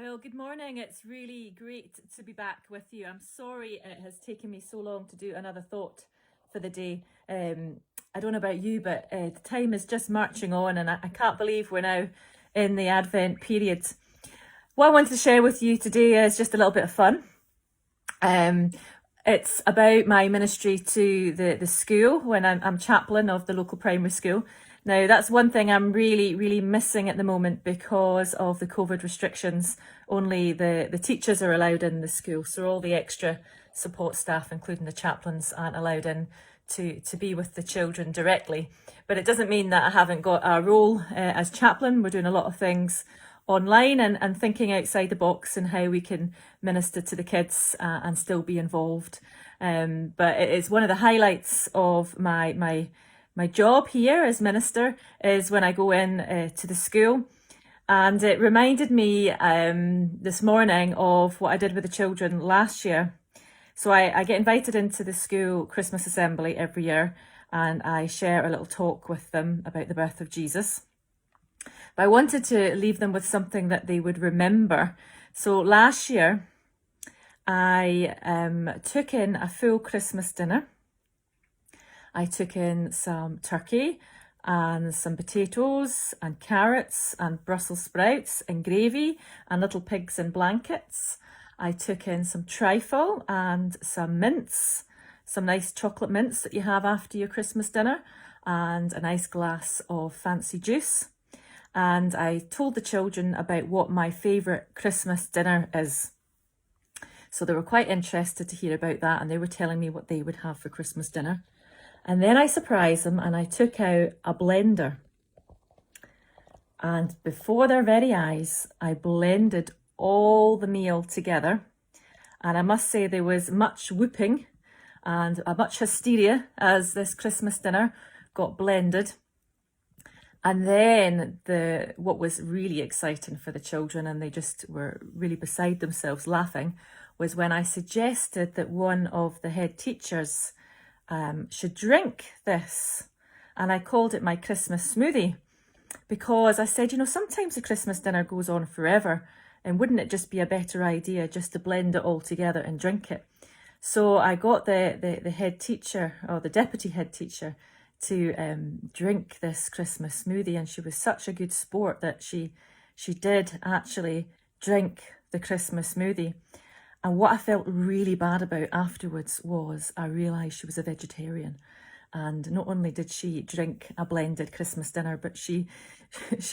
Well, good morning. It's really great to be back with you. I'm sorry it has taken me so long to do another thought for the day. I don't know about you, but the time is just marching on, and I can't believe we're now in the Advent period. What I wanted to share with you today is just a little bit of fun. It's about my ministry to the school when I'm chaplain of the local primary school. Now, that's one thing I'm really missing at the moment because of the COVID restrictions. Only the teachers are allowed in the school, so all the extra support staff, including the chaplains, aren't allowed in to be with the children directly. But it doesn't mean that I haven't got a role as chaplain. We're doing a lot of things online and thinking outside the box and how we can minister to the kids and still be involved. But it is one of the highlights of my job here as minister is when I go in to the school. And it reminded me this morning of what I did with the children last year. So I get invited into the school Christmas assembly every year, and I share a little talk with them about the birth of Jesus. But I wanted to leave them with something that they would remember. So last year, I took in a full Christmas dinner. I took in some turkey and some potatoes and carrots and Brussels sprouts and gravy and little pigs in blankets. I took in some trifle and some mince, some nice chocolate mince that you have after your Christmas dinner, and a nice glass of fancy juice. And I told the children about what my favourite Christmas dinner is. So they were quite interested to hear about that, and they were telling me what they would have for Christmas dinner. And then I surprised them and I took out a blender. And before their very eyes, I blended all the meal together. And I must say there was much whooping and much hysteria as this Christmas dinner got blended. And then what was really exciting for the children, and they just were really beside themselves laughing, was when I suggested that one of the head teachers should drink this. And I called it my Christmas smoothie because I said, sometimes the Christmas dinner goes on forever, and wouldn't it just be a better idea just to blend it all together and drink it? So I got the head teacher, or the deputy head teacher, to drink this Christmas smoothie, and she was such a good sport that she did actually drink the Christmas smoothie. And what I felt really bad about afterwards was I realised she was a vegetarian, and not only did she drink a blended Christmas dinner, but she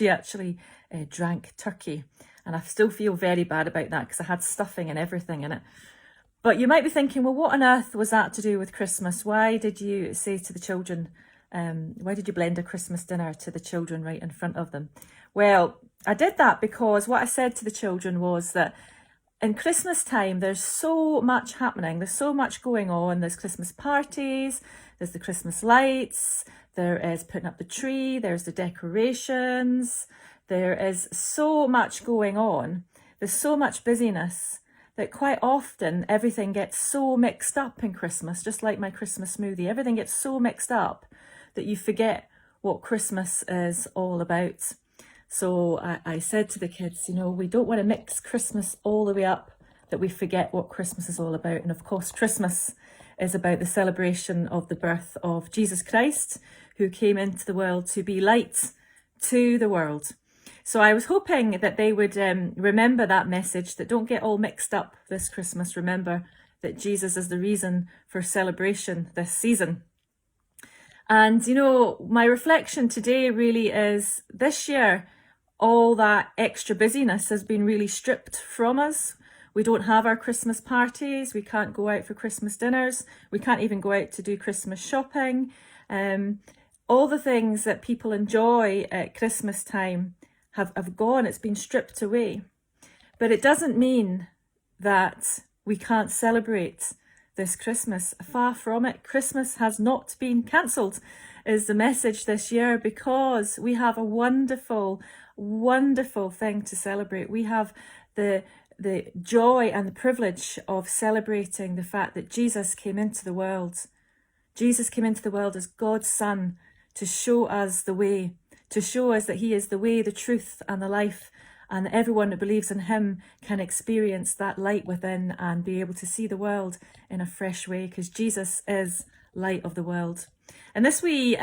actually drank turkey, and I still feel very bad about that because I had stuffing and everything in it. But you might be thinking, well, what on earth was that to do with Christmas? Why did you say to the children, why did you blend a Christmas dinner to the children right in front of them? Well, I did that because what I said to the children was that in Christmas time, there's so much happening. There's so much going on. There's Christmas parties, there's the Christmas lights, there is putting up the tree, there's the decorations. There is so much going on. There's so much busyness that quite often everything gets so mixed up in Christmas, just like my Christmas smoothie. Everything gets so mixed up that you forget what Christmas is all about. So I said to the kids, we don't want to mix Christmas all the way up that we forget what Christmas is all about. And of course, Christmas is about the celebration of the birth of Jesus Christ, who came into the world to be light to the world. So I was hoping that they would remember that message, that don't get all mixed up this Christmas. Remember that Jesus is the reason for celebration this season. And, my reflection today really is this year, all that extra busyness has been really stripped from us. We don't have our Christmas parties. We can't go out for Christmas dinners. We can't even go out to do Christmas shopping. All the things that people enjoy at Christmas time have gone. It's been stripped away. But it doesn't mean that we can't celebrate this Christmas. Far from it. Christmas has not been cancelled, is the message this year, because we have a wonderful thing to celebrate. We have the joy and the privilege of celebrating the fact that Jesus came into the world. Jesus came into the world as God's Son to show us the way, to show us that he is the way, the truth and the life, and that everyone that believes in him can experience that light within and be able to see the world in a fresh way, because Jesus is light of the world. And this wee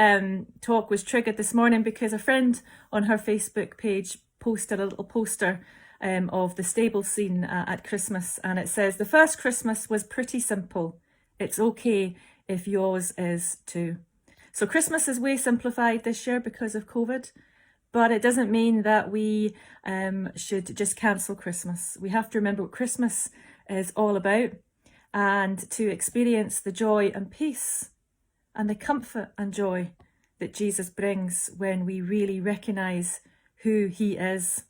talk was triggered this morning because a friend on her Facebook page posted a little poster of the stable scene at Christmas, and it says, "The first Christmas was pretty simple. It's okay if yours is too." So Christmas is way simplified this year because of COVID, but it doesn't mean that we should just cancel Christmas. We have to remember what Christmas is all about, and to experience the joy and peace and the comfort and joy that Jesus brings when we really recognise who he is.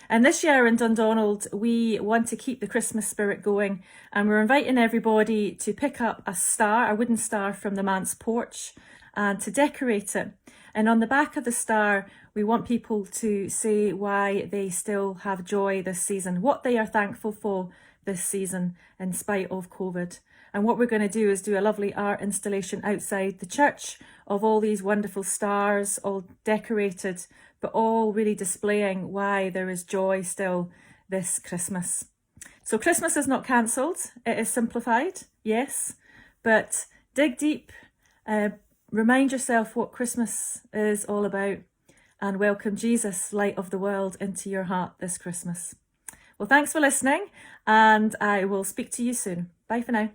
And this year in Dundonald, we want to keep the Christmas spirit going, and we're inviting everybody to pick up a star, a wooden star from the manse porch, and to decorate it. And on the back of the star, we want people to say why they still have joy this season, what they are thankful for this season in spite of COVID. And what we're going to do is do a lovely art installation outside the church of all these wonderful stars, all decorated, but all really displaying why there is joy still this Christmas. So Christmas is not cancelled, it is simplified, yes, but dig deep, remind yourself what Christmas is all about, and welcome Jesus, light of the world, into your heart this Christmas. Well, thanks for listening, and I will speak to you soon. Bye for now.